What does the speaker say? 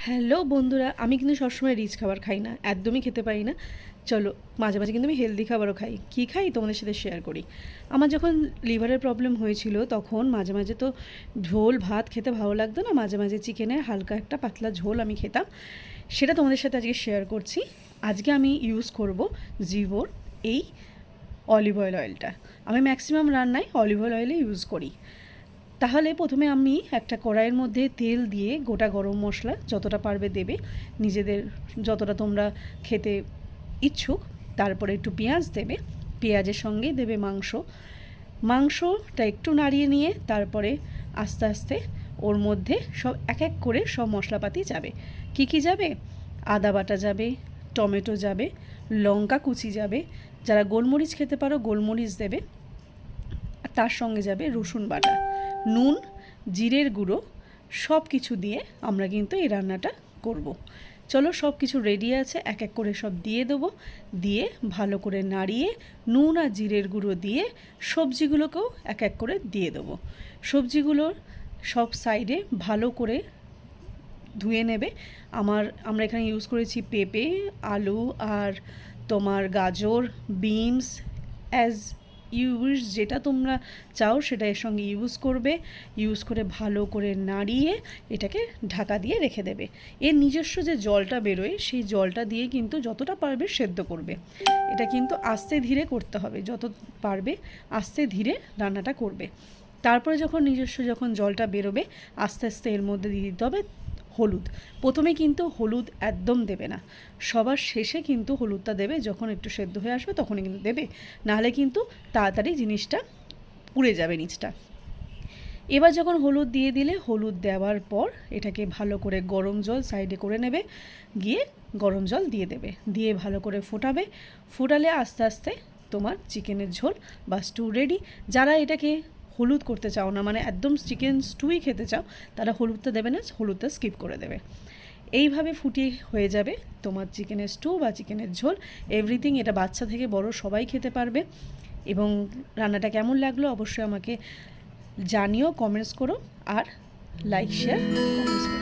Hello বন্ধুরা, আমি কিন্তু সবসময় রিচ খাবার খাই না, একদমই খেতে পারি না। চলো, মাঝে মাঝে কিন্তু আমি হেলদি খাবারও খাই। কী খাই তোমাদের সাথে শেয়ার করি। আমার যখন লিভারের প্রবলেম হয়েছিল তখন মাঝে মাঝে তো ঝোল ভাত খেতে ভালো লাগতো না, মাঝে মাঝে চিকেনের হালকা একটা পাতলা ঝোল আমি খেতাম। সেটা তোমাদের সাথে আজকে শেয়ার করছি। আজকে আমি ইউজ করব জিভোর এই অলিভ অয়েলটা। আমি ম্যাক্সিমাম রান্নায় অলিভ অয়েলে ইউজ করি। তাহলে প্রথমে আমি একটা কড়াইয়ের মধ্যে তেল দিয়ে গোটা গরম মশলা যতটা পারবে দেবে, নিজেদের যতটা তোমরা খেতে ইচ্ছুক। তারপরে একটু পেঁয়াজ দেবে, পেঁয়াজের সঙ্গে দেবে মাংসটা একটু নাড়িয়ে নিয়ে তারপরে আস্তে আস্তে ওর মধ্যে সব এক এক করে সব মশলাপাতি যাবে। কি কি যাবে? আদা বাটা যাবে, টমেটো যাবে, লঙ্কা কুচি যাবে, যারা গোলমরিচ খেতে পারো গোলমরিচ দেবে, তার সঙ্গে যাবে রসুন বাটা, নুন, জিরের গুঁড়ো, সব কিছু দিয়ে আমরা কিন্তু এই রান্নাটা করব। চলো, সব কিছু রেডি আছে, এক এক করে সব দিয়ে দেবো। দিয়ে ভালো করে নাড়িয়ে নুন আর জিরের গুঁড়ো দিয়ে সবজিগুলোকেও এক এক করে দিয়ে দেবো। সবজিগুলোর সব সাইডে ভালো করে ধুয়ে নেবে। আমরা এখানে ইউজ করেছি পেঁপে, আলু আর তোমার গাজর, বিনস, অ্যাজ ইউজ যেটা তোমরা চাও সেটা এর সঙ্গে ইউজ করে ভালো করে নাড়িয়ে এটাকে ঢাকা দিয়ে রেখে দেবে। এর নিজস্ব যে জলটা বেরোয় সেই জলটা দিয়ে কিন্তু যতটা পারবে সেদ্ধ করবে। এটা কিন্তু আস্তে ধীরে করতে হবে, যত পারবে আস্তে ধীরে রান্নাটা করবে। তারপরে যখন জলটা বেরোবে আস্তে আস্তে এর মধ্যে দিয়ে দিতে হবে হলুদ। প্রথমে কিন্তু হলুদ একদম দেবে না, সবার শেষে কিন্তু হলুদটা দেবে, যখন একটু সেদ্ধ হয়ে আসবে তখনই কিন্তু দেবে, নাহলে কিন্তু তাড়াতাড়ি জিনিসটা পুড়ে যাবে নিচটা। এবার যখন হলুদ দিয়ে দিলে, হলুদ দেওয়ার পর এটাকে ভালো করে গরম জল সাইডে করে নেবে, গিয়ে গরম জল দিয়ে দেবে, দিয়ে ভালো করে ফোটালে আস্তে আস্তে তোমার চিকেনের ঝোল বা স্টু রেডি। যারা এটাকে হলুদ করতে চাও না, মানে একদম চিকেন স্টুই খেতে চাও, তারা হলুদটা দেবে না, হলুদটা স্কিপ করে দেবে। এইভাবে ফুটিয়ে হয়ে যাবে তোমার চিকেনের স্টু বা চিকেনের ঝোল। এভরিথিং, এটা বাচ্চা থেকে বড় সবাই খেতে পারবে। এবং রান্নাটা কেমন লাগলো অবশ্যই আমাকে জানিও, কমেন্টস করো, আর লাইক শেয়ার কমেন্টস করো।